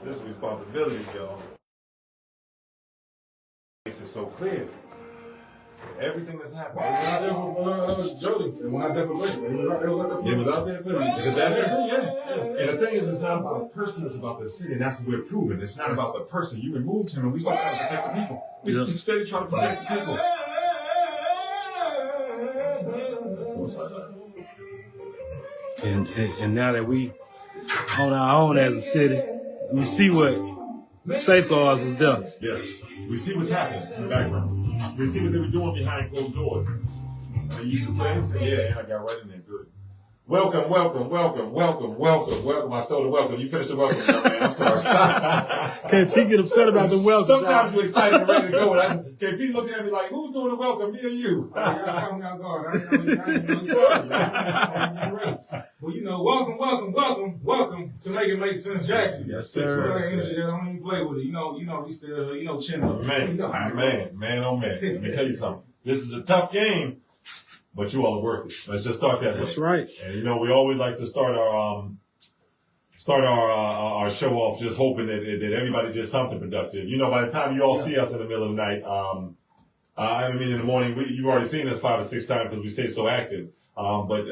This is responsibility, y'all. Makes it so clear. Everything that's happening. He was out there for Jody. When I definitely He was out there for me. Because and the thing is, it's not about a person, it's about the city. And that's what we're proving. It's not about the person. You removed him and we still trying to protect the people. We still steady trying to protect the people. And now that we on our own as a city, we see what safeguards was done. Yes. We see what's happening in the background. We see what they were doing behind closed doors. You play? Yeah, I got right in there. Good. Welcome. I stole the welcome. You finished the welcome, man. I'm sorry. Can't get upset about the welcome. Sometimes you're excited and ready to go. Can't be looking at me like, who's doing the welcome? Me or you? Well, you know, welcome to Make It Make Sense Jackson. Yes, sir. That energy, I don't even play with it. You know, we still, chin up. Man, oh man. Let me tell you something. This is a tough game. But you all are worth it. Let's just start that way. That's right. And you know, we always like to start our show off just hoping that everybody did something productive. You know, by the time you all see us in the middle of the night, I mean in the morning, you've already seen us 5 or 6 times because we stay so active. But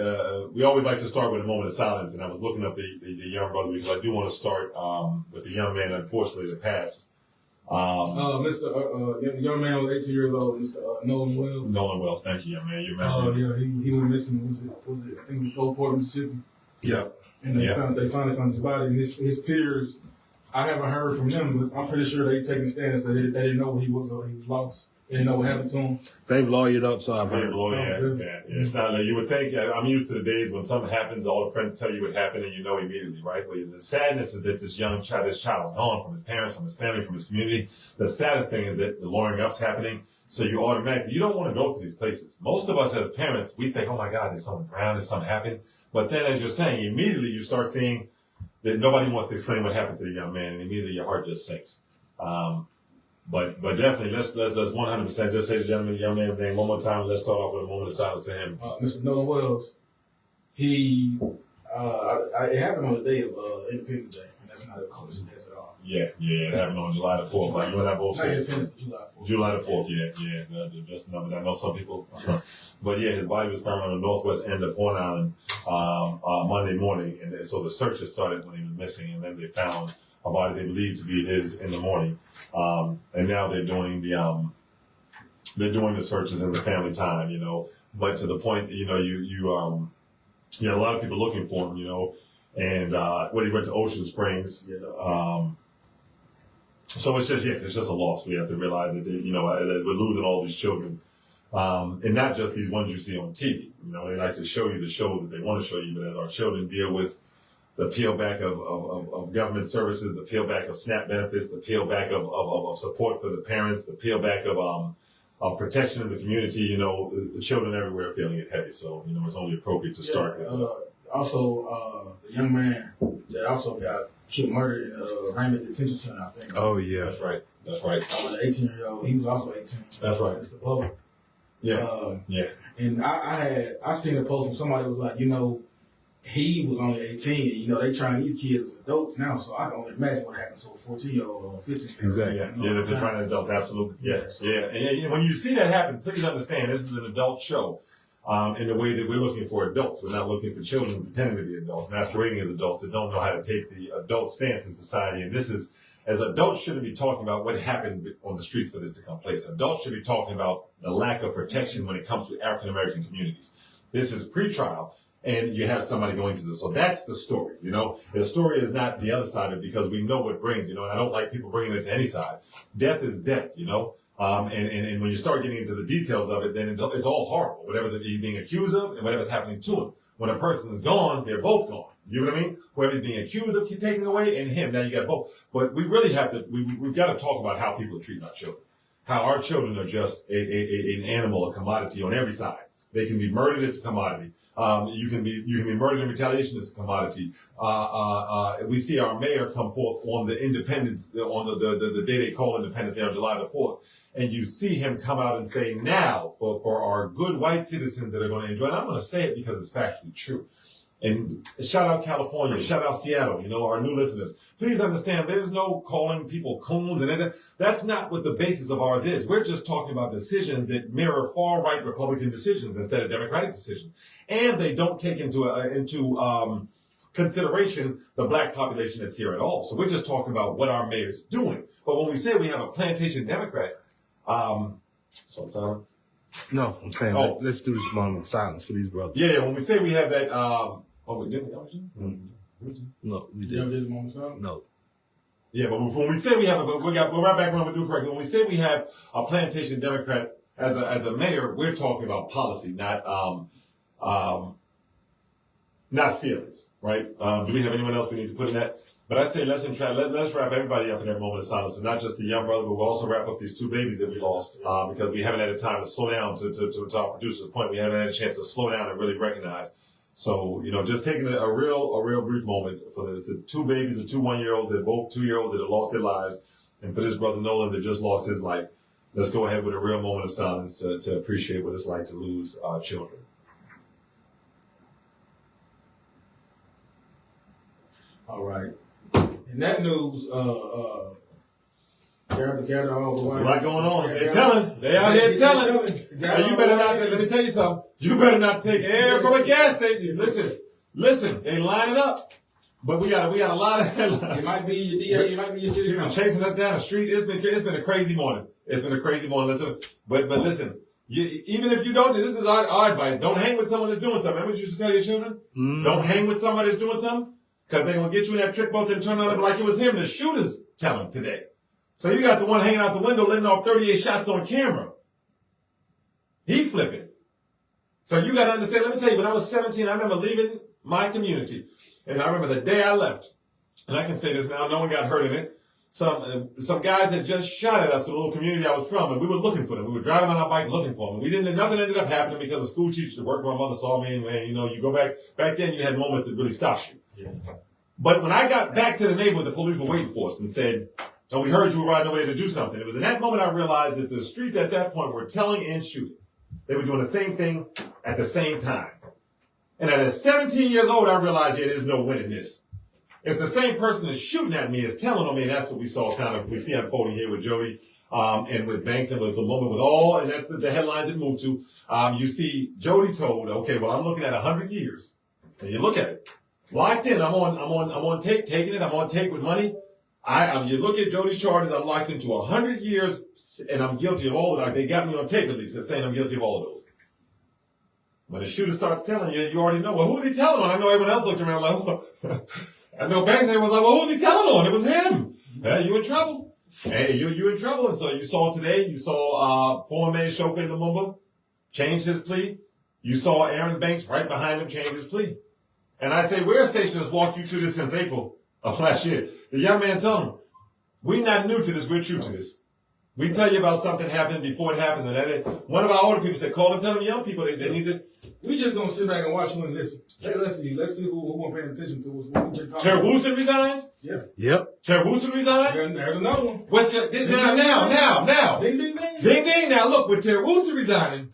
we always like to start with a moment of silence. And I was looking up the young brother because I do want to start with the young man, unfortunately, that passed. Mr. Young man was 18 years old, Mr. Nolan Wells. Nolan Wells, thank you, young man. You remember? Yeah, he went missing. Was it? I think it was Gulfport, Mississippi. Yeah. And they finally found his body. And his peers, I haven't heard from them, but I'm pretty sure they taking stands that they didn't know where he was or he was lost. They didn't know what happened to him. They've lawyered up, so I've heard. Yeah. It's not like you would think. I'm used to the days when something happens, all the friends tell you what happened, and you know immediately, right? But the sadness is that this child's gone from his parents, from his family, from his community. The sadder thing is that the lawyering up's happening, so you don't want to go to these places. Most of us as parents, we think, oh my God, there's someone drowned, there's something happened. But then, as you're saying, immediately you start seeing that nobody wants to explain what happened to the young man, and immediately your heart just sinks. But definitely, let's 100% just say the young man's name one more time. Let's start off with a moment of silence for him. Mr. Nolan Wells, it happened on the day of Independence Day, and that's not a coincidence at all. Yeah, it happened on July the 4th. Like you and I both said. July the 4th, yeah. That's the number that I know some people. But yeah, his body was found on the northwest end of Horn Island Monday morning, and so the searches started when he was missing, and then they found a body they believed to be his in the morning, and now they're doing the searches in the family time, you know. But to the point, you know, you a lot of people looking for him, you know, and when he went to Ocean Springs, so it's just a loss. We have to realize that that we're losing all these children, and not just these ones you see on TV. You know, they like to show you the shows that they want to show you, but as our children deal with the peel back of government services, the peel back of SNAP benefits, the peel back of support for the parents, the peel back of protection in the community, you know, the children everywhere are feeling it heavy. So, you know, it's only appropriate to start with. Also, the young man that also got killed, murdered in Raymond Detention Center, I think. Oh, yeah. That's right. The 18-year-old, he was also 18. That's right. Mr. Public. Yeah. And I seen a post from somebody who was like, you know, he was only 18. You know, they trying these kids as adults now, so I can only imagine what happens to a 14-year-old or a 15-year-old. Exactly. Yeah, they're trying to adults, absolutely. Yeah. And when you see that happen, please understand this is an adult show in the way that we're looking for adults. We're not looking for children pretending to be adults, masquerading as adults that don't know how to take the adult stance in society. And this is, as adults shouldn't be talking about what happened on the streets for this to come place. Adults should be talking about the lack of protection when it comes to African-American communities. This is pre-trial. And you have somebody going to this. So that's the story, you know. The story is not the other side of it because we know what brings, you know, and I don't like people bringing it to any side. Death is death, you know. And when you start getting into the details of it, then it's all horrible, whatever he's being accused of and whatever's happening to him. When a person is gone, they're both gone. You know what I mean? Whoever he's being accused of taking away and him, now you got both. But we really have to, we've got to talk about how people are treating our children. How our children are just an animal, a commodity on every side. They can be murdered, it's a commodity. You can be murdered in retaliation as a commodity. We see our mayor come forth on the independence, on the day they call Independence Day on July the 4th. And you see him come out and say, now, for our good white citizens that are going to enjoy, and I'm going to say it because it's factually true. And shout out California, shout out Seattle, our new listeners. Please understand, there's no calling people coons, and that's not what the basis of ours is. We're just talking about decisions that mirror far-right Republican decisions instead of Democratic decisions. And they don't take into consideration the black population that's here at all. So we're just talking about what our mayor's doing. But when we say we have a plantation Democrat, sorry. No, I'm saying let's do this moment of silence for these brothers. Yeah, when we say we have that, we didn't. No, we You didn't. ever did the moment of silence? No. Yeah, but when we say we have, we'll right back when we do correctly. When we say we have a plantation Democrat as a mayor, we're talking about policy, not feelings, right? Do we have anyone else we need to put in that? But I say let's wrap everybody up in that moment of silence, and not just the young brother, but we'll also wrap up these two babies that we lost because we haven't had a time to slow down. To our producer's point, we haven't had a chance to slow down and really recognize. So just taking a real brief moment for the two babies, the 2 1-year-olds, that both 2-year-olds that have lost their lives, and for this brother Nolan that just lost his life. Let's go ahead with a real moment of silence to appreciate what it's like to lose our children. All right. In that news, gather all the There's a lot going on. They're telling. They out here telling. And you better not. Let me tell you something. You better not take air from a gas station. Listen. They lining up. But we got a lot of headlines. It might be your DA. It might be your city council. Chasing us down the street. It's been a crazy morning. Listen, but listen. Even if you don't, this is our advice. Don't hang with someone that's doing something. Remember what you used to tell your children? Mm. Don't hang with somebody that's doing something. Because they're going to get you in that trick boat and turn on it like it was him. The shooter's telling today. So you got the one hanging out the window letting off 38 shots on camera. He flipping. So you got to understand. Let me tell you, when I was 17, I remember leaving my community. And I remember the day I left. And I can say this now. No one got hurt in it. Some guys had just shot at us in the little community I was from. And we were looking for them. We were driving on our bike looking for them. And nothing ended up happening because the school teacher, the work my mother saw me. And, you go back then, you had moments that really stopped you. Yeah. But when I got back to the neighborhood, the police were waiting for us and said, we heard you were riding away to do something. It was in that moment I realized that the streets at that point were telling and shooting. They were doing the same thing at the same time. And at 17 years old, I realized, there's no winning this. If the same person is shooting at me is telling on me, and that's what we saw we see unfolding here with Jody, and with Banks and with Lumumba, with all, and that's the headlines it moved to. You see Jody told, I'm looking at 100 years. And you look at it. Locked in. I'm on tape, taking it. I'm on tape with money. You look at Jody's charges. I'm locked into 100 years, and I'm guilty of all of it. They got me on tape at least. They're saying I'm guilty of all of those. When the shooter starts telling you, you already know. Well, who's he telling on? I know everyone else looked around like, I know Banks was like, well, who's he telling on? It was him. Hey, you in trouble. Hey, you in trouble. And so you saw former Mayor Shoke Lumumba change his plea. You saw Aaron Banks right behind him change his plea. And I say, we're a station that's walked you through this since April of last year. The young man told him, we're not new to this, we're true to this. We tell you about something happening before it happens. And one of our older people said, call and tell them young people they need to. We just going to sit back and watch you and listen. Hey, let's see who I'm paying attention to. What we've been talking Terry about. Wilson resigns? Yeah. Yep. Terry Wilson resigns? There's another one. What's going now. Ding, ding, ding. Ding, ding. Now, look, with Terry Wilson resigning,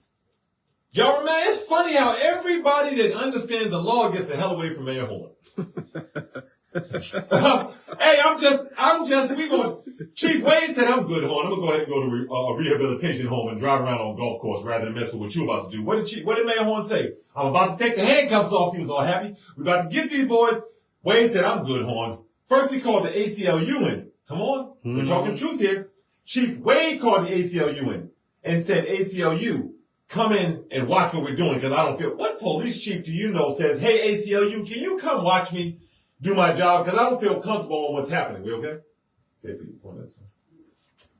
y'all remember, it's funny how everybody that understands the law gets the hell away from Mayor Horn. Hey, Chief Wade said, I'm good, Horn. I'm going to go ahead and go to a rehabilitation home and drive around on a golf course rather than mess with what you're about to do. What did Mayor Horn say? I'm about to take the handcuffs off. He was all happy. We're about to get these boys. Wade said, I'm good, Horn. First, he called the ACLU in. Come on. Mm-hmm. We're talking truth here. Chief Wade called the ACLU in and said, ACLU, come in and watch what we're doing because I don't feel. What police chief do you know says, hey, ACLU, can you come watch me do my job because I don't feel comfortable on what's happening. We okay? Okay, people, point that side.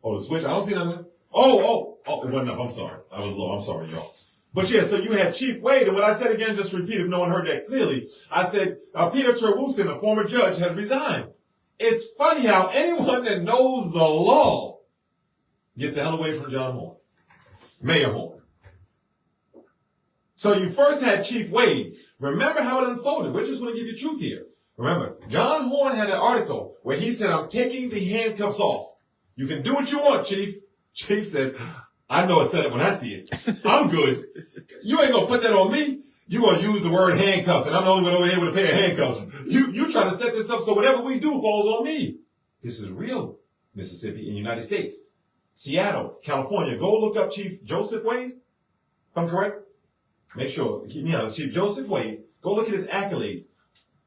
Oh, the switch. I don't see nothing. Oh, it wasn't up. I'm sorry. I was low. I'm sorry, y'all. But yeah, so you had Chief Wade, and what I said again, just to repeat if no one heard that clearly, I said Peter Terwusin, a former judge, has resigned. It's funny how anyone that knows the law gets the hell away from John Horn, Mayor Horn. So you first had Chief Wade. Remember how it unfolded. We're just going to give you truth here. Remember, John Horn had an article where he said, I'm taking the handcuffs off. You can do what you want, Chief. Chief said, I know a setup when I see it. I'm good. You ain't going to put that on me. You gonna use the word handcuffs, and I'm the only one over here with a pair of handcuffs. You trying to set this up so whatever we do falls on me. This is real, Mississippi in the United States. Seattle, California. Go look up Chief Joseph Wade. If I'm correct. Make sure, keep me honest. Chief Joseph Wade. Go look at his accolades.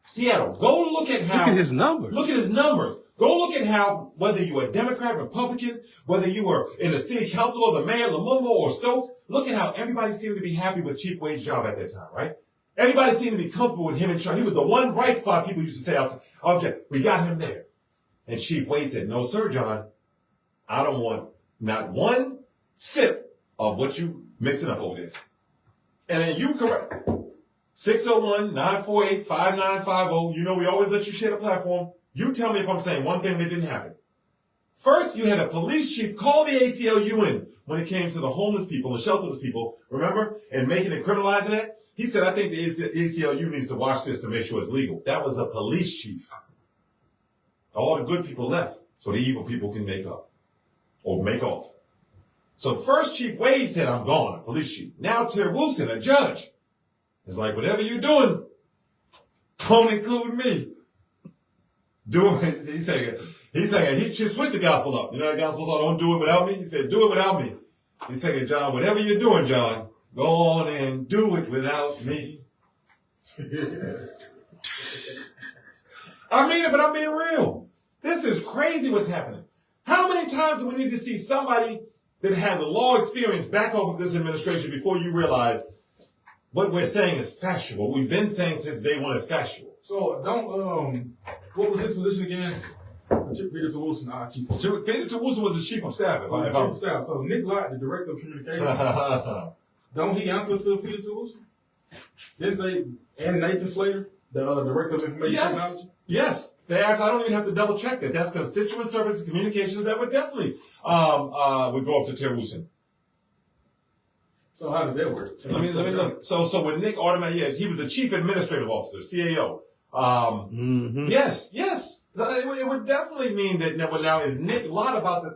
Seattle. Go look at how. Look at his numbers. Look at his numbers. Go look at how, whether you were a Democrat, Republican, whether you were in the city council or the mayor, Lumumba or Stokes, look at how everybody seemed to be happy with Chief Wade's job at that time, right? Everybody seemed to be comfortable with him in charge. He was the one bright spot people used to say, okay, we got him there. And Chief Wade said, no, sir, John, I don't want not one sip of what you mixing up over there. And then you correct. 601-948-5950. You know we always let you share the platform. You tell me if I'm saying one thing that didn't happen. First, you had a police chief call the ACLU in when it came to the homeless people, the shelterless people, remember? And making it, criminalizing it. He said, I think the ACLU needs to watch this to make sure it's legal. That was a police chief. All the good people left so the evil people can make up or make off. So first Chief Wade said, I'm gone, a police chief. Now Terry Wilson, a judge, is like, whatever you're doing, don't include me. Do it. He said he switched the gospel up. You know that gospel song, don't do it without me? He said, do it without me. He said, John, whatever you're doing, John, go on and do it without me. I mean it, but I'm being real. This is crazy what's happening. How many times do we need to see somebody that has a law experience back off of this administration before you realize what we're saying is factual? What we've been saying since day one is factual. So what was his position again? Peter Wilson, our chief. Peter Wilson was the chief of staff. Chief of staff. So Nick Lott, the director of communications, don't he answer to Peter Wilson? Didn't they? And Nathan Slater, the director of information technology. Yes. They actually, I don't even have to double check that. That's constituent services communications that would definitely would go up to Terry Wilson. So how does that work? Let me look. So with Nick automatically, he was the chief administrative officer, CAO. Yes. So it would definitely mean that now is Nick Lott about to.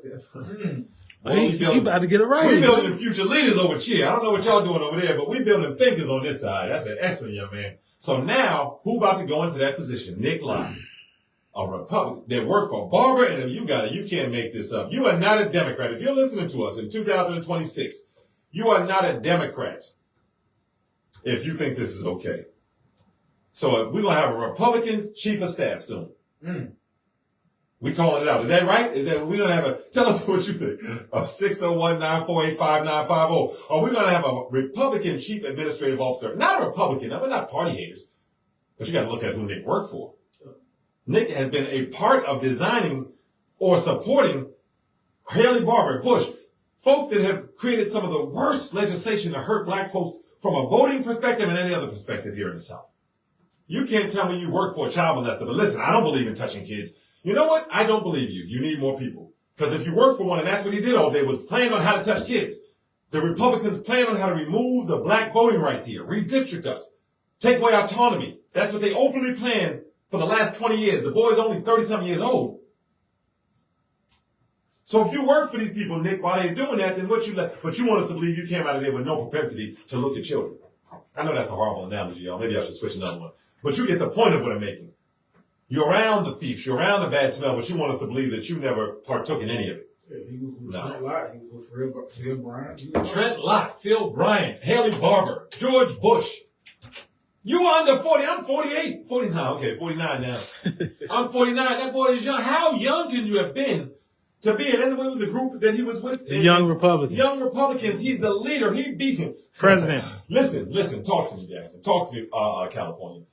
He about to get it right. We're building future leaders over here. I don't know what y'all doing over there, but we're building thinkers on this side. That's an excellent young man. So now, who about to go into that position? Nick Lott. A Republican that worked for Barber, and you got it. You can't make this up. You are not a Democrat. If you're listening to us in 2026, you are not a Democrat if you think this is okay. So we're going to have a Republican chief of staff soon. We calling it out. Is that right? Is that we're going to have a, tell us what you think, of 601-948-5950. Or we're going to have a Republican chief administrative officer. Not a Republican. We're not party haters. But you got to look at who Nick worked for. Nick has been a part of designing or supporting Haley Barbour, Bush, folks that have created some of the worst legislation to hurt black folks from a voting perspective and any other perspective here in the South. You can't tell me you work for a child molester, but listen, I don't believe in touching kids. You know what? I don't believe you. You need more people. Because if you work for one, and that's what he did all day, was plan on how to touch kids. The Republicans plan on how to remove the black voting rights here, redistrict us, take away autonomy. That's what they openly planned for the last 20 years. The boy's only 30-something years old. So if you work for these people, Nick, while they're doing that, then but you want us to believe you came out of there with no propensity to look at children. I know that's a horrible analogy, y'all. Maybe I should switch another one. But you get the point of what I'm making. You're around the thieves, you're around the bad smell, but you want us to believe that you never partook in any of it. Yeah, he was with Trent Lott, he was with Phil Bryant. Trent Lott, Phil Bryant, Haley Barbour, George Bush. You are under 40. I'm 48. 49. Okay, 49 now. I'm 49. That boy is young. How young can you have been to be in any way with the group that he was with? The Young Republicans. Young Republicans. He's the leader. He beat him. President. Listen. Talk to me, Jackson. Talk to me, California.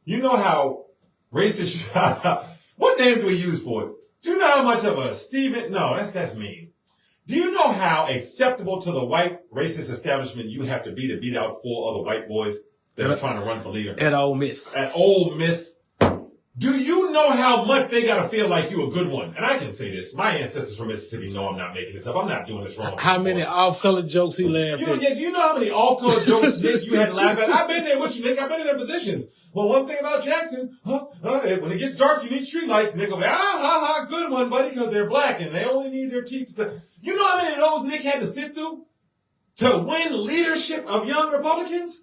You know how racist, what name do we use for it? Do you know how much of a Steven? No, that's mean. Do you know how acceptable to the white racist establishment you have to beat out 4 other white boys that are trying to run for leader? At Ole Miss. At Ole Miss. Do you know how much they got to feel like you a good one? And I can say this. My ancestors from Mississippi know I'm not making this up. I'm not doing this wrong. How many off-color jokes he laughed at? Do you know how many off-color jokes, Nick, you had to laugh at? I've been there with you, Nick. I've been in their positions. Well, one thing about Jackson, when it gets dark, you need street lights. Nick will be, good one, buddy, because they're black and they only need their teeth to... You know how many of those Nick had to sit through to win leadership of young Republicans?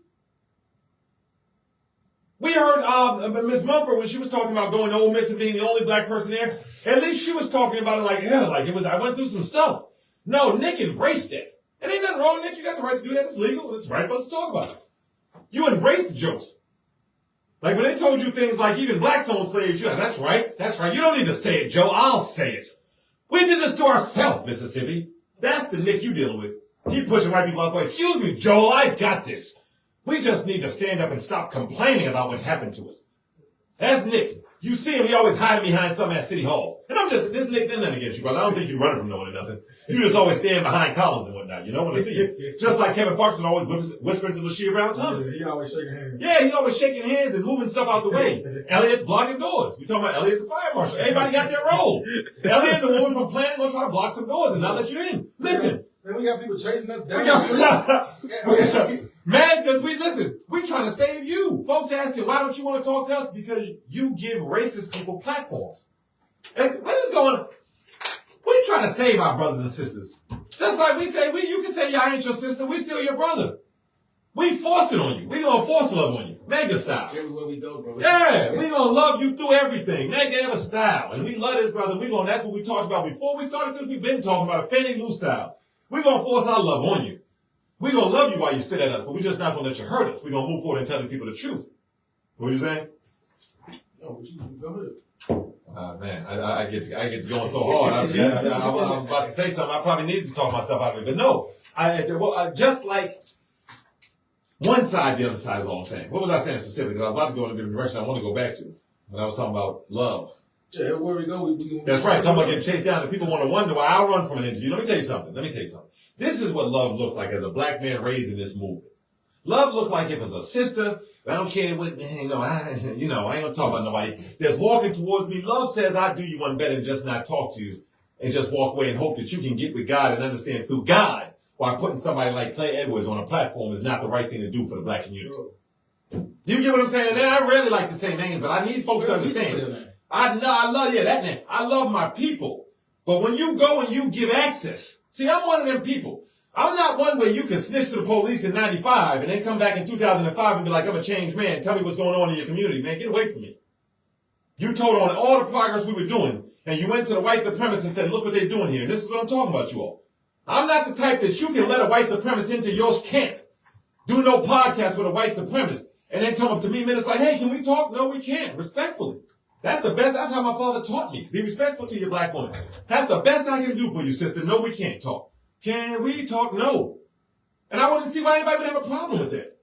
We heard Miss Mumford when she was talking about going to Ole Miss and being the only black person there. At least she was talking about it like hell, like it was. I went through some stuff. No, Nick embraced it. And ain't nothing wrong with Nick. You got the right to do that. It's legal. It's right for us to talk about it. You embraced the jokes. Like when they told you things like even blacks own slaves, you're like, that's right. That's right. You don't need to say it, Joe. I'll say it. We did this to ourselves, Mississippi. That's the Nick you dealing with. Keep pushing white people out the way. Excuse me, Joel, I got this. We just need to stand up and stop complaining about what happened to us. That's Nick. You see him, he always hiding behind something at City Hall. And this Nick did nothing against you, brother. I don't think you're running from no one or nothing. You just always stand behind columns and whatnot. You don't want to see you. Just like Kevin Parkinson always whispering to LaShia Brown Thomas. He always shaking hands. Yeah, he's always shaking hands and moving stuff out the way. Elliot's blocking doors. We talking about Elliot the fire marshal. Everybody got their role. Elliot, the woman from planning, gonna try to block some doors and not let you in. Listen. Then we got people chasing us down. Man, because we trying to save you. Folks asking, why don't you want to talk to us? Because you give racist people platforms. And what is going on? We trying to save our brothers and sisters. Just like we say, you can say y'all ain't your sister, we still your brother. We forced it on you. We gonna force love on you. Mega style. Everywhere we go, bro. Yeah, we gonna love you through everything. Mega style. And we love this brother. That's what we talked about before we started this. We've been talking about a Fannie Lou style. We gonna force our love on you. We gonna love you while you spit at us, but we just not gonna let you hurt us. We gonna move forward and tell the people the truth. What you saying? No, what you go ahead. Man, I get to going so hard. I was about to say something. I probably needed to talk myself out of it, but no. Just like one side, the other side is all I'm saying. What was I saying specifically? I was about to go in a different direction I want to go back to when I was talking about love. Yeah, where we go, That's right. Talking about getting chased down, and people want to wonder why I run from an interview. Let me tell you something. This is what love looked like as a black man raised in this movement. Love looked like if it was a sister. I don't care what, I ain't gonna talk about nobody that's walking towards me. Love says I do you one better than just not talk to you and just walk away and hope that you can get with God and understand through God why putting somebody like Clay Edwards on a platform is not the right thing to do for the black community. Do you get what I'm saying? And I really like to say names, but I need folks to understand. I love that name. I love my people. But when you go and you give access, see, I'm one of them people. I'm not one where you can snitch to the police in 95 and then come back in 2005 and be like, I'm a changed man. Tell me what's going on in your community, man. Get away from me. You told on all the progress we were doing, and you went to the white supremacists and said, look what they're doing here. And this is what I'm talking about, you all. I'm not the type that you can let a white supremacist into your camp, do no podcast with a white supremacist, and then come up to me minutes like, hey, can we talk? No, we can't. Respectfully. That's the best. That's how my father taught me. Be respectful to your black woman. That's the best I can do for you, sister. No, we can't talk. Can we talk? No. And I wouldn't see why anybody would have a problem with that.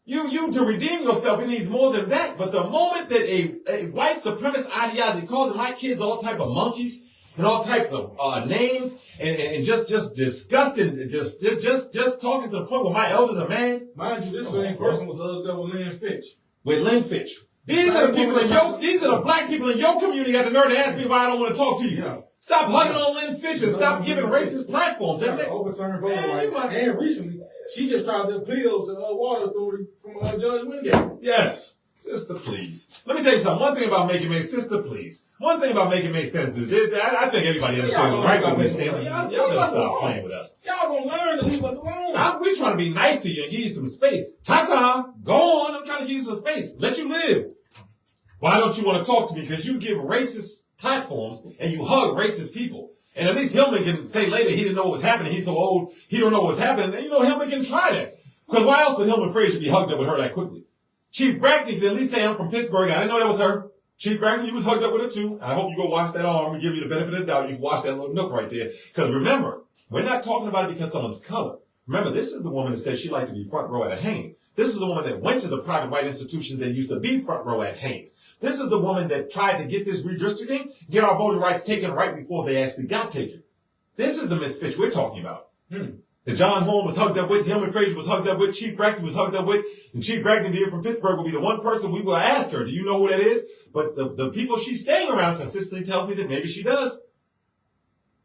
You to redeem yourself, it needs more than that. But the moment that a white supremacist ideology calls my kids all type of monkeys and all types of names and just disgusting, just talking to the point where my elders are mad. Mind you, this same person was hooked up with Lynn Fitch. With Lynn Fitch. These are the black people in your community got the nerve to ask me why I don't want to talk to you. Yeah. Stop hugging on Lynn Fitch and stop giving racist platforms. Overturn voting rights. And recently, she just tried to appeal to the water authority from Judge Wingate. Yes. Sister, please. Let me tell you something. One thing about making sister, please. One thing about making make sense is that I think everybody understands right where we stand. Y'all better stop playing with us. Y'all gonna learn to leave us alone. We're trying to be nice to you and give you some space. Ta-ta. Go on. I'm trying to give you some space. Let you live. Why don't you want to talk to me? Because you give racist platforms and you hug racist people. And at least Hillman can say later he didn't know what was happening. He's so old, he don't know what's happening. And Hillman can try that. Because why else would Hillman Frazier be hugged up with her that quickly? Chief Brackney can at least say I'm from Pittsburgh. I didn't know that was her. Chief Brackney, you was hugged up with her too. I hope you go wash that arm and give you the benefit of the doubt. You can wash that little nook right there. Because remember, we're not talking about it because someone's color. Remember, this is the woman that said she liked to be front row at a hanging. This is the woman that went to the private white institutions that used to be front row at hangings. This is the woman that tried to get this redistricting, get our voting rights taken right before they actually got taken. This is the Miss Fitch we're talking about. That John Holmes was hugged up with, Hillman Frazier was hugged up with, Chief Brackney was hugged up with, and Chief Brackney being from Pittsburgh will be the one person we will ask her, do you know who that is? But the people she's staying around consistently tells me that maybe she does.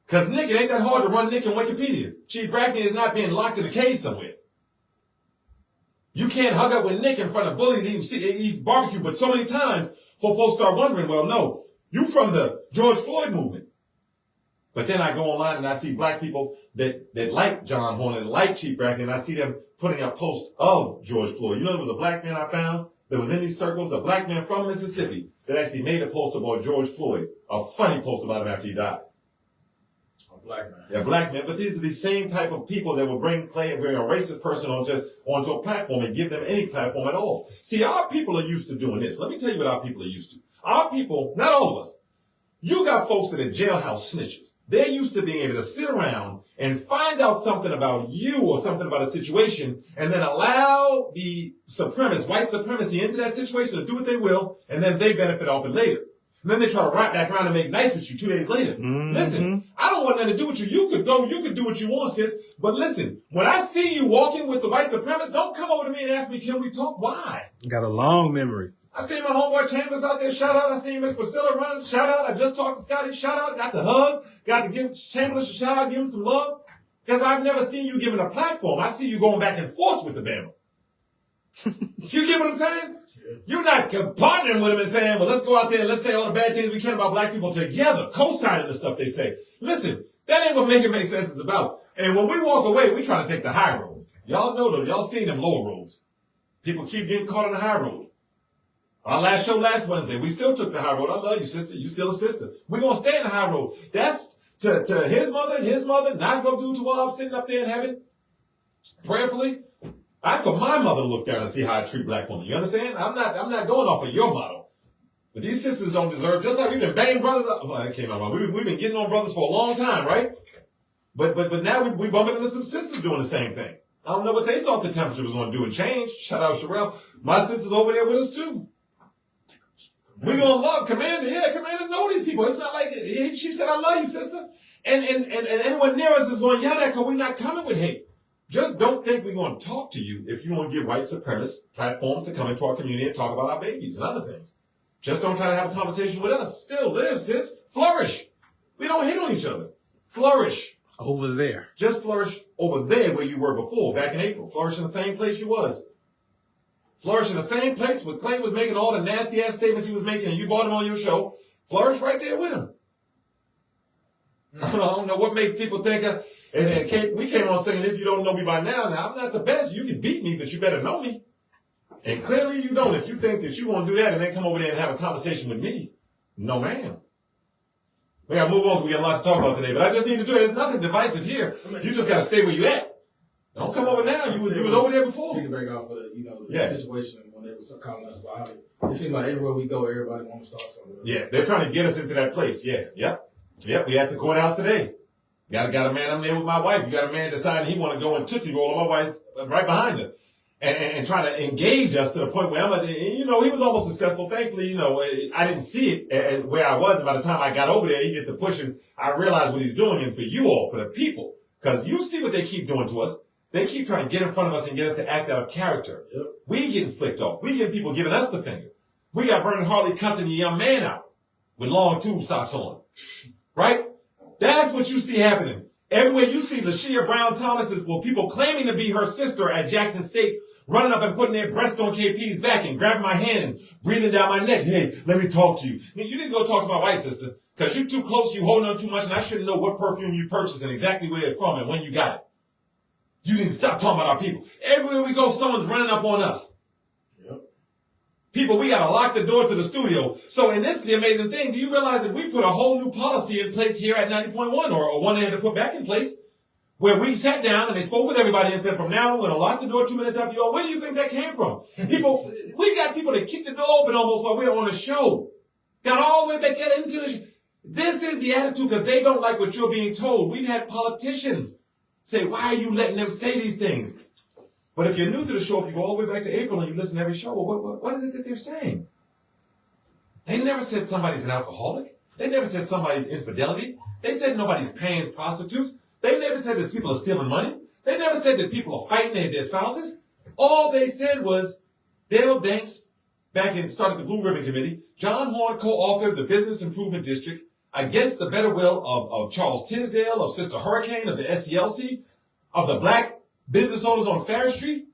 Because Nick, it ain't that hard to run Nick in Wikipedia. Chief Brackney is not being locked in a cage somewhere. You can't hug up with Nick in front of bullies eat barbecue, but so many times folks start wondering, well, no, you from the George Floyd movement. But then I go online and I see black people that like John Horn and like Chief Brackney, and I see them putting up posts of George Floyd. There was a black man I found that was in these circles, a black man from Mississippi, that actually made a post about George Floyd, a funny post about him after he died. A black man. Yeah, black man. But these are the same type of people that will bring a racist person onto a platform and give them any platform at all. See, our people are used to doing this. Let me tell you what our people are used to. Our people, not all of us, you got folks that are jailhouse snitches. They're used to being able to sit around and find out something about you or something about a situation and then allow the supremacists, white supremacy into that situation to do what they will, and then they benefit off it later. And then they try to wrap back around and make nice with you 2 days later. Mm-hmm. Listen, I don't want nothing to do with you. You could do what you want, sis. But listen, when I see you walking with the white supremacists, don't come over to me and ask me, can we talk? Why? Got a long memory. I seen my homeboy Chambers out there, shout out. I seen Miss Priscilla running, shout out. I just talked to Scotty, shout out. Got to hug, got to give Chambers a shout out, give him some love. Because I've never seen you giving a platform. I see you going back and forth with the Bama. You get what I'm saying? You're not partnering with them and saying, well, let's go out there and let's say all the bad things we can about black people together, co-signing the stuff they say. Listen, that ain't what make it make sense is about. And when we walk away, we try to take the high road. Y'all know them. Y'all seen them lower roads. People keep getting caught on the high road. Our last show last Wednesday, we still took the high road. I love you, sister. You still a sister. We're going to stay in the high road. That's to his mother, not go do to I'm sitting up there in heaven, prayerfully. I for my mother to look down and see how I treat black women. You understand? I'm not going off of your model. But these sisters don't deserve, just like we've been banging brothers up. Well, that came out wrong. We've been getting on brothers for a long time, right? But now we bumping into some sisters doing the same thing. I don't know what they thought the temperature was going to do and change. Shout out Sherelle. My sister's over there with us too. We're going to love Commander. Yeah, Commander know these people. It's not like, she said, I love you, sister. And anyone near us is going to yell at because we're not coming with hate. Just don't think we're going to talk to you if you want to give white supremacist platforms to come into our community and talk about our babies and other things. Just don't try to have a conversation with us. Still live, sis. Flourish. We don't hit on each other. Flourish. Over there. Just flourish over there where you were before, back in April. Flourish in the same place you was. Flourish in the same place where Clay was making all the nasty-ass statements he was making and you brought him on your show. Flourish right there with him. I don't know what makes people think we came on saying, if you don't know me by now, I'm not the best. You can beat me, but you better know me. And clearly you don't. If you think that you want to do that and then come over there and have a conversation with me, no, ma'am. We got to move on. We got a lot to talk about today, but I just need to do it. There's nothing divisive here. You just got to stay where you at. Don't come over now. You was over there before. Piggyback off of the situation when they was calling us violent. It seems like everywhere we go, everybody wants to start something. Yeah, they're trying to get us into that place. Yeah, yep. We at the courthouse today. Got a man up there with my wife. You got a man deciding he want to go and Tootsie Roll, and my wife's right behind her. And trying to engage us to the point where he was almost successful. Thankfully, I didn't see it where I was. And by the time I got over there, he gets to pushing. I realized what he's doing, and for you all, for the people, because you see what they keep doing to us. They keep trying to get in front of us and get us to act out of character. Yep. We getting flicked off. We getting people giving us the finger. We got Vernon Hartley cussing the young man out with long tube socks on. Right? That's what you see happening. Everywhere you see LaShia Brown Thomas is people claiming to be her sister at Jackson State running up and putting their breast on KP's back and grabbing my hand and breathing down my neck. Hey, let me talk to you. You need to go talk to my white sister because you're too close, you holding on too much, and I shouldn't know what perfume you purchased and exactly where it's from and when you got it. You need to stop talking about our people. Everywhere we go, someone's running up on us. Yep. People, we got to lock the door to the studio. So, and this is the amazing thing. Do you realize that we put a whole new policy in place here at 90.1 or one they had to put back in place where we sat down and they spoke with everybody and said, from now on, we're going to lock the door 2 minutes after you all. Where do you think that came from? People, we got people that kicked the door open almost while we were on the show. Got all the way back into the show. This is the attitude because they don't like what you're being told. We've had politicians say, why are you letting them say these things? But if you're new to the show, if you go all the way back to April and you listen to every show, what is it that they're saying? They never said somebody's an alcoholic. They never said somebody's infidelity. They said nobody's paying prostitutes. They never said that people are stealing money. They never said that people are fighting their spouses. All they said was Dale Danks, started the Blue Ribbon Committee, John Horn co-authored the Business Improvement District, against the better will of Charles Tisdale, of Sister Hurricane, of the SCLC, of the black business owners on Fair Street.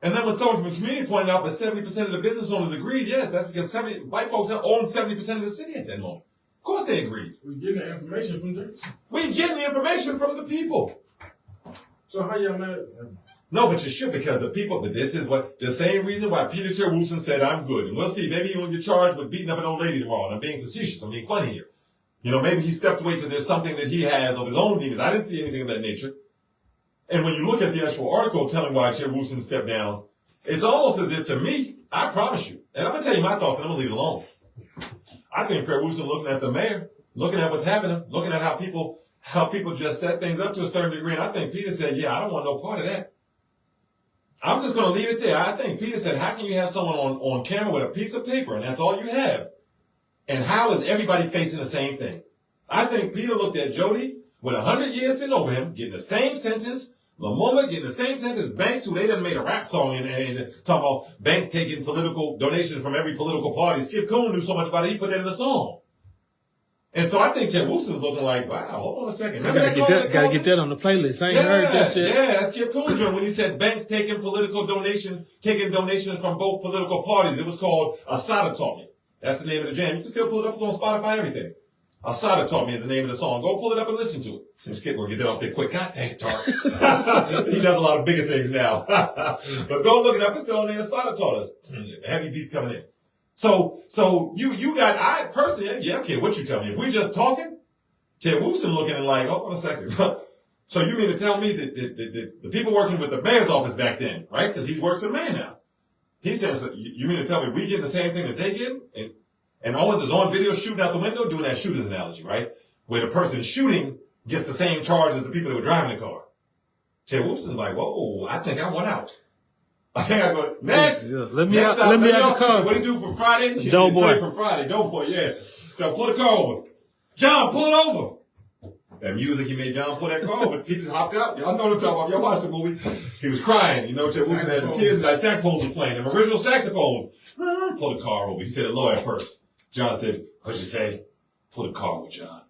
And then when someone from the community pointed out that 70% of the business owners agreed, yes, that's because white folks own 70% of the city at that moment. Of course they agreed. We're getting the information from Jackson. We're getting the information from the people. So how y'all mad? No, but you should, because the people, but this is what, the same reason why Peter Wilson said I'm good. And we'll see, maybe when you're charged with beating up an old lady tomorrow, and I'm being facetious, I'm being funny here. You know, maybe he stepped away because there's something that he has of his own demons. I didn't see anything of that nature. And when you look at the actual article telling why Chair Wilson stepped down, it's almost as if, to me, I promise you, and I'm going to tell you my thoughts and I'm going to leave it alone. I think Chair Wilson looking at the mayor, looking at what's happening, looking at how people just set things up to a certain degree, and I think Peter said, yeah, I don't want no part of that. I'm just going to leave it there. I think Peter said, how can you have someone on camera with a piece of paper and that's all you have? And how is everybody facing the same thing? I think Peter looked at Jody with 100 years sitting over him, getting the same sentence, Lamoma getting the same sentence, Banks, who they done made a rap song and talking about Banks taking political donations from every political party. Skip Coon knew so much about it, he put that in the song. And so I think Ted Wilson's looking like, wow, hold on a second. Gotta get that on the playlist. I ain't heard that shit. Yeah, that's Skip Coon's when he said Banks taking donations from both political parties. It was called Asada Taught Me. That's the name of the jam. You can still pull it up. It's on Spotify, everything. Asada Taught Me is the name of the song. Go pull it up and listen to it. And Skip will get that off there quick. God dang it, Tark. He does a lot of bigger things now. But go look it up. It's still on there. Asada taught us. Heavy beats coming in. So you got, I personally, yeah, okay, what you tell me? If we just talking, Ted Wilson looking and like, hold on a second. So you mean to tell me that the people working with the mayor's office back then, right? Because he's works for the mayor now. He says, so you mean to tell me we get the same thing that they get? And Owens is on video shooting out the window, doing that shooter's analogy, right? Where the person shooting gets the same charge as the people that were driving the car. Ted Wilson's like, whoa, I think I won out. I think I go, next. Yeah, let me out the car. What do you do for Friday? Doughboy. From Friday. Doughboy, yeah. So pull the car over. John, pull it over. That music he made John pull that car over. He just hopped out. Y'all know what I'm talking about. Y'all watched the movie. He was crying. You know, Ted Wilson had the tears and like saxophones were playing. Them original saxophones. Pull the car over. He said it low at first. John said, what'd you say? Pull the car over, John.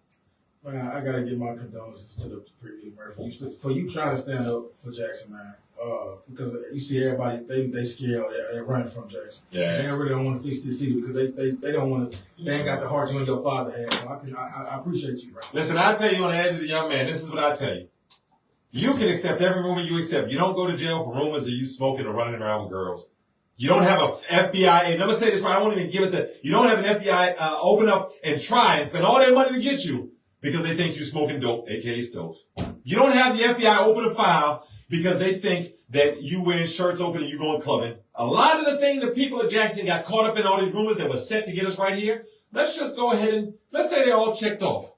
Man, I gotta give my condolences to the previous Murphy for you trying to stand up for Jackson, man. Because you see everybody, they scared, they're running from Jackson. Yeah. They really don't want to fix this city because they don't want to. They ain't got the heart you and your father had. So I appreciate you, bro. Listen, I tell you on the edge of the young man. This is what I tell you. You can accept every rumor you accept. You don't go to jail for rumors of you smoking or running around with girls. You don't have a FBI, and I'm going to say this right, I won't even give it you don't have an FBI open up and try and spend all their money to get you because they think you're smoking dope, aka stoves. You don't have the FBI open a file because they think that you wearing shirts open and you going clubbing. A lot of the thing the people at Jackson got caught up in all these rumors that were set to get us right here, let's just go ahead and, let's say they all checked off.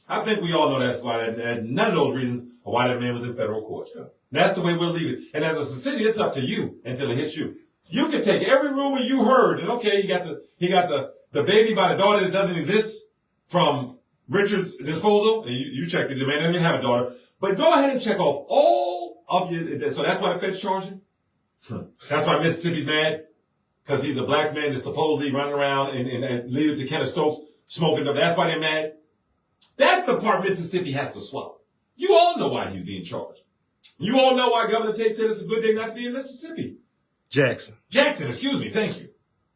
I think we all know that's why, none of those reasons are why that man was in federal court. Yeah. That's the way we'll leave it. And as a city, it's up to you until it hits you. You can take every rumor you heard, and okay, he got the baby by the daughter that doesn't exist from Richard's disposal. And you checked it, the man didn't have a daughter. But go ahead and check off all of your, so that's why the Fed's charging? That's why Mississippi's mad? Because he's a black man that's supposedly running around and leading to Kenneth Stokes smoking dope. That's why they're mad? That's the part Mississippi has to swallow. You all know why he's being charged. You all know why Governor Tate said it's a good day not to be in Mississippi. Jackson, excuse me, thank you.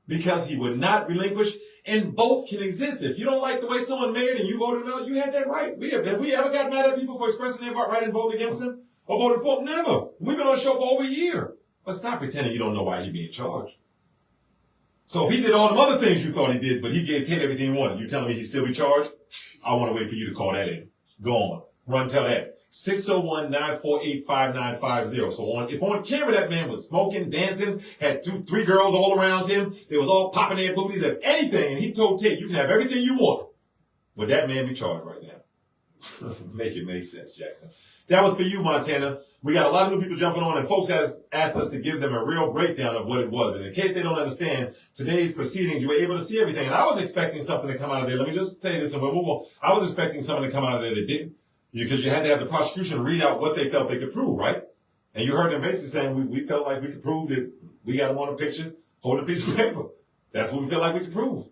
Because he would not relinquish, and both can exist. If you don't like the way someone married and you voted no, you had that right. Have we ever got mad at people for expressing their right and voting against them? Or voting for them? Never. We've been on the show for over a year. But stop pretending you don't know why he's being charged. So if he did all the other things you thought he did, but he gave Tate everything he wanted, you telling me he'd still be charged? I want to wait for you to call that in. Go on. Run, tell that. 601-948-5950. So if on camera that man was smoking, dancing, had 2-3 girls all around him, they was all popping their booties, if anything, and he told Tate, you can have everything you want, would that man be charged right now? Make it make sense, Jackson. That was for you, Montana. We got a lot of new people jumping on, and folks asked us to give them a real breakdown of what it was. And in case they don't understand, today's proceedings, you were able to see everything. And I was expecting something to come out of there. Let me just say this, and we'll move on. I was expecting something to come out of there that didn't. Because you had to have the prosecution read out what they felt they could prove, right? And you heard them basically saying, we felt like we could prove that we got him on a picture, holding a piece of paper. That's what we feel like we could prove.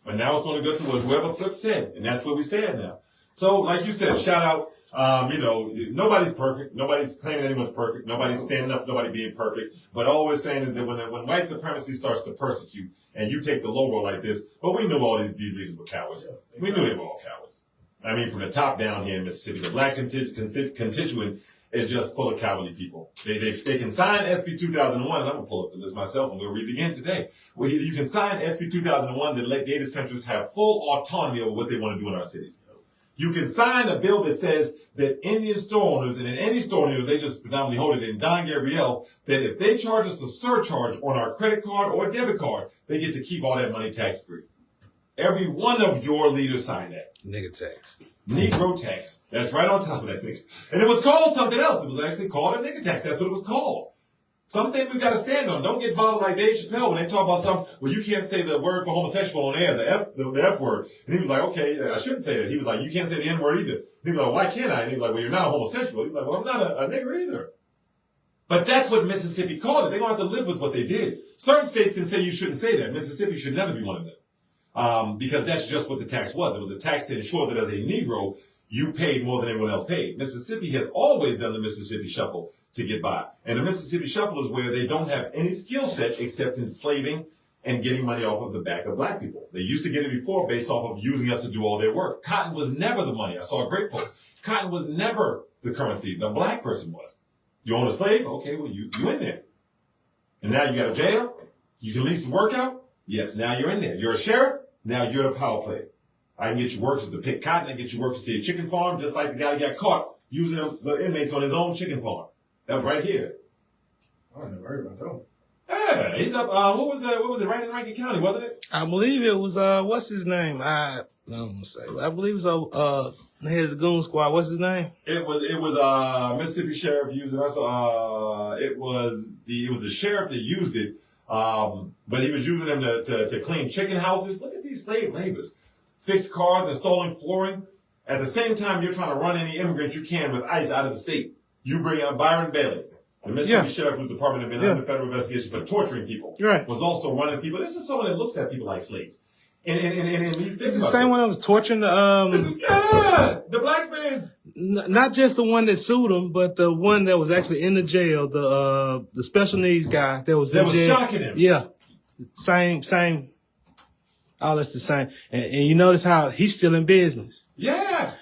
But now it's going to go to what whoever Flip said, and that's where we stand now. So, like you said, shout out, nobody's perfect. Nobody's claiming anyone's perfect. Nobody's standing up for nobody being perfect. But all we're saying is that when white supremacy starts to persecute, and you take the logo like this, but we knew all these leaders were cowards. We knew they were all cowards. I mean, from the top down here in Mississippi, the black constituent is just full of cowardly people. They can sign SB 2001, and I'm going to pull up the list myself, and we'll read it again today. Well, you can sign SB 2001 that let data centers have full autonomy over what they want to do in our cities. You can sign a bill that says that Indian store owners, and in any store owners, they just predominantly hold it in Don Gabrielle, that if they charge us a surcharge on our credit card or debit card, they get to keep all that money tax-free. Every one of your leaders signed that. Nigga tax. Negro tax. That's right on top of that. And it was called something else. It was actually called a nigga tax. That's what it was called. Something we've got to stand on. Don't get bothered like Dave Chappelle when they talk about something. Well, you can't say the word for homosexual on air, the F word. And he was like, okay, I shouldn't say that. He was like, you can't say the N word either. And he was like, why can't I? And he was like, well, you're not a homosexual. He was like, well, I'm not a nigger either. But that's what Mississippi called it. They're going to have to live with what they did. Certain states can say you shouldn't say that. Mississippi should never be one of them. Because that's just what the tax was. It was a tax to ensure that as a Negro, you paid more than everyone else paid. Mississippi has always done the Mississippi Shuffle to get by. And the Mississippi Shuffle is where they don't have any skill set except enslaving and getting money off of the back of black people. They used to get it before based off of using us to do all their work. Cotton was never the money. I saw a great post. Cotton was never the currency. The black person was. You own a slave? Okay, well, you in there. And now you got a jail? You can lease the workout? Yes, now you're in there. You're a sheriff? Now you're the power player. I can get you workers to pick cotton. I can get you workers to your chicken farm, just like the guy that got caught using the inmates on his own chicken farm. That was right here. I never heard about that. Yeah, he's up. What was it? Right in Rankin County, wasn't it? I believe it was what's his name? I believe it was the head of the goon squad. What's his name? It was Mississippi sheriff used it. It was the sheriff that used it. But he was using them to clean chicken houses. Look at these slave labors. Fix cars, installing flooring. At the same time, you're trying to run any immigrants you can with ICE out of the state. You bring out Byron Bailey, the Mississippi Sheriff, whose department had been under federal investigation for torturing people. Right. Was also running people. This is someone that looks at people like slaves. And it's the same one that was torturing the black man. Not just the one that sued him, but the one that was actually in the jail, the special needs guy that was in jail. That was shocking him. Yeah. Same. All that's the same. And you notice how he's still in business. Yeah.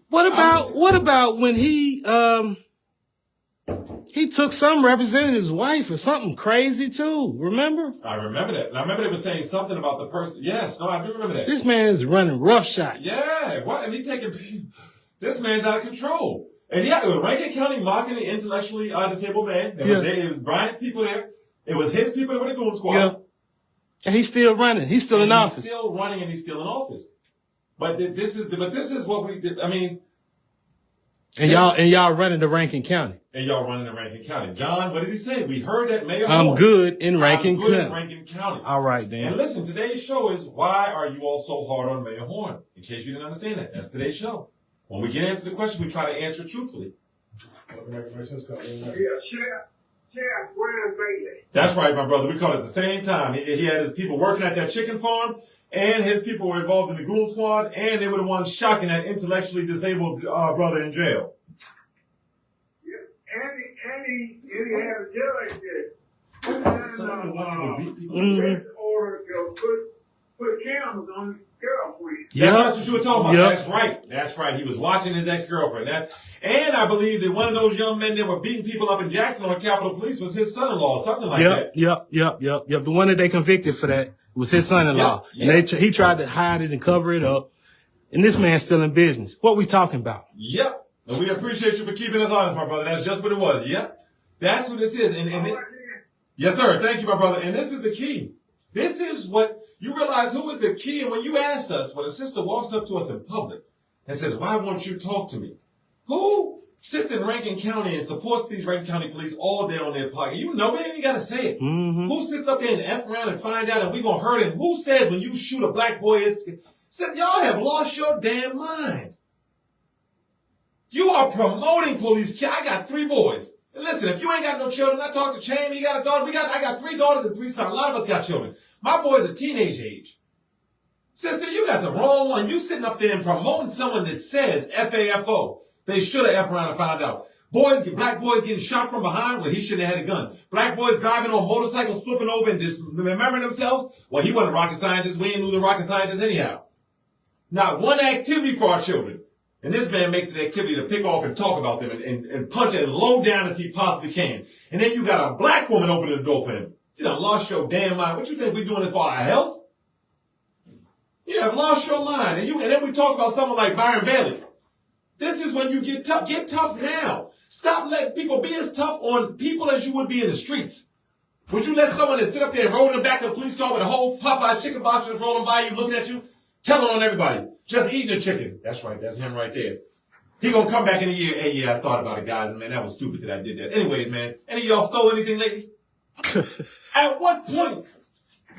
What about when he took some representative's wife or something crazy too? Remember? I remember that. And I remember they were saying something about the person. Yes, no, I do remember that. This man is running roughshod. Yeah. What? And this man's out of control. And yeah, it was Rankin County mocking an intellectually disabled man. It was Brian's people there. It was his people that were the goon squad. Yeah. And he's still running. He's still in office. He's still running and he's still in office. But this is what we did. I mean. And y'all running the Rankin County. And y'all running the Rankin County. John, what did he say? We heard that Mayor I'm good in Rankin County. All right, then. And listen, today's show is why are you all so hard on Mayor Horn? In case you didn't understand that. That's today's show. When we get answer the question, we try to answer truthfully. That's right, my brother. We caught it at the same time. He had his people working at that chicken farm, and his people were involved in the goon squad, and they were the ones shocking that intellectually disabled brother in jail. Yeah, Andy had a judge that ordered to put cameras on his girlfriend. Yeah, that's what you were talking about. That's right. He was watching his ex-girlfriend. And I believe that one of those young men that were beating people up in Jackson on Capitol Police was his son-in-law, something like that. Yep. The one that they convicted for that was his son-in-law. And he tried to hide it and cover it up. And this man's still in business. What we talking about? Yep. And we appreciate you for keeping us honest, my brother. That's just what it was. Yep. That's what this is. Yes, sir. Thank you, my brother. And this is the key. This is what you realize who is the key. And when you ask us, when a sister walks up to us in public and says, why won't you talk to me? Who sits in Rankin County and supports these Rankin County police all day on their pocket? You know, man, you got to say it. Mm-hmm. Who sits up there and F around and find out and we going to hurt him? Who says when you shoot a black boy, y'all have lost your damn mind. You are promoting police. I got 3 boys. And listen, if you ain't got no children, I talked to Chain, he got a daughter. I got 3 daughters and 3 sons. A lot of us got children. My boy's a teenage age. Sister, you got the wrong one. You sitting up there and promoting someone that says FAFO. They should have F around and found out. Black boys getting shot from behind, well, he shouldn't have had a gun. Black boys driving on motorcycles, flipping over and dismembering themselves, well, he wasn't a rocket scientist. We ain't losing rocket scientists anyhow. Not one activity for our children. And this man makes it an activity to pick off and talk about them and punch as low down as he possibly can. And then you got a black woman opening the door for him. You done lost your damn mind. What you think we doing this for our health? You have lost your mind. And then we talk about someone like Byron Bailey. This is when you get tough. Get tough now. Stop letting people be as tough on people as you would be in the streets. Would you let someone that sit up there and roll in the back of the police car with a whole Popeye chicken box just rolling by you, looking at you, telling on everybody, just eating a chicken? That's right. That's him right there. He gonna come back in a year. Hey, yeah, I thought about it, guys. And man, that was stupid that I did that. Anyway, man, any of y'all stole anything lately? At what point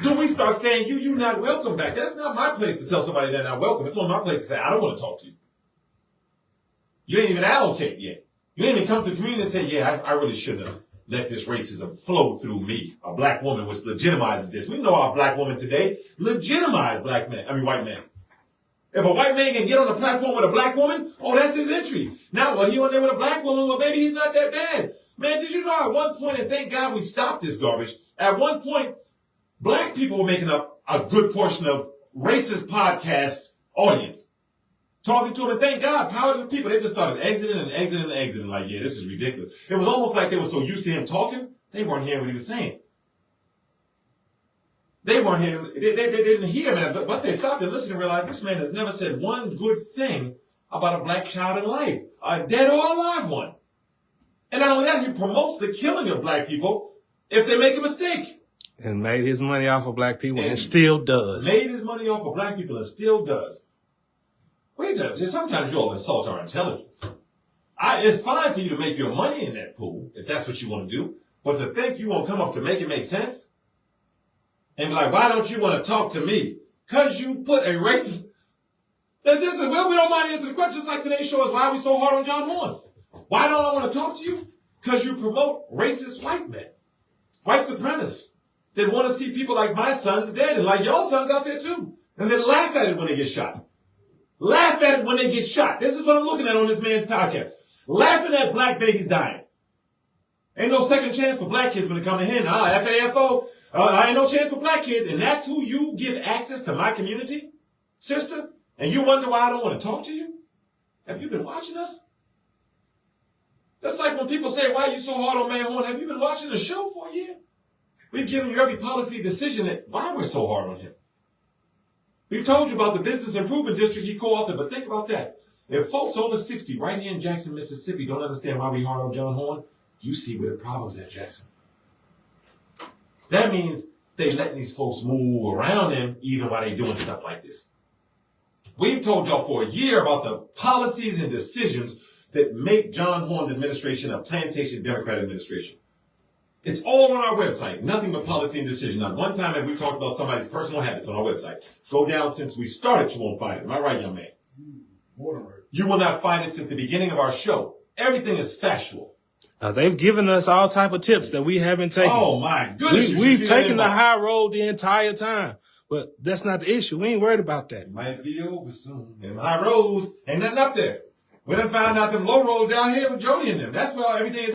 do we start saying, you not welcome back? That's not my place to tell somebody they're not welcome. It's on my place to say, I don't want to talk to you. You ain't even allocate yet. You ain't even come to the community and say, yeah, I really shouldn't have let this racism flow through me. A black woman, which legitimizes this. We know our black woman today legitimize white men. If a white man can get on the platform with a black woman, oh, that's his entry. Now, well, he on there with a black woman, well, maybe he's not that bad. Man, did you know at one point, and thank God we stopped this garbage, at one point, black people were making up a good portion of racist podcast audience. Talking to them, and thank God, power to the people. They just started exiting. Like, yeah, this is ridiculous. It was almost like they were so used to him talking, they weren't hearing what he was saying. They weren't hearing, they didn't hear, man. But they stopped and listened and realized this man has never said one good thing about a black child in life, a dead or alive one. And not only that, he promotes the killing of black people if they make a mistake. And made his money off of black people and still does. Made his money off of black people and still does. Sometimes you all insult our intelligence. It's fine for you to make your money in that pool, if that's what you want to do. But to think you won't come up to make it make sense? And be like, why don't you want to talk to me? Because you put a racist... we don't mind answering the question. Just like today's show is why are we so hard on John Horn? Why don't I want to talk to you? Because you promote racist white men. White supremacists. That want to see people like my sons dead and like your sons out there too. And then laugh at it when they get shot. Laugh at it when they get shot. This is what I'm looking at on this man's podcast. Laughing at black babies dying. Ain't no second chance for black kids when they come in here. FAFO. Ain't no chance for black kids. And that's who you give access to my community, sister? And you wonder why I don't want to talk to you? Have you been watching us? Just like when people say, why are you so hard on Mayor Horn? Have you been watching the show for a year? We've given you every policy decision that why we're so hard on him. We've told you about the business improvement district he co-authored, but think about that. If folks over 60 right here in Jackson, Mississippi don't understand why we hard on John Horn, you see where the problem's at, Jackson. That means they let these folks move around him even while they doing stuff like this. We've told y'all for a year about the policies and decisions that make John Horn's administration a plantation Democrat administration. It's all on our website. Nothing but policy and decision. Not one time have we talked about somebody's personal habits on our website. Go down since we started, you won't find it. Am I right, young man? You will not find it since the beginning of our show. Everything is factual. They've given us all type of tips that we haven't taken. Oh, my goodness. We've taken the high road the entire time. But that's not the issue. We ain't worried about that. It might be over soon. Them high roads, ain't nothing up there. We done found out them low roads down here with Jody and them. That's where everything is.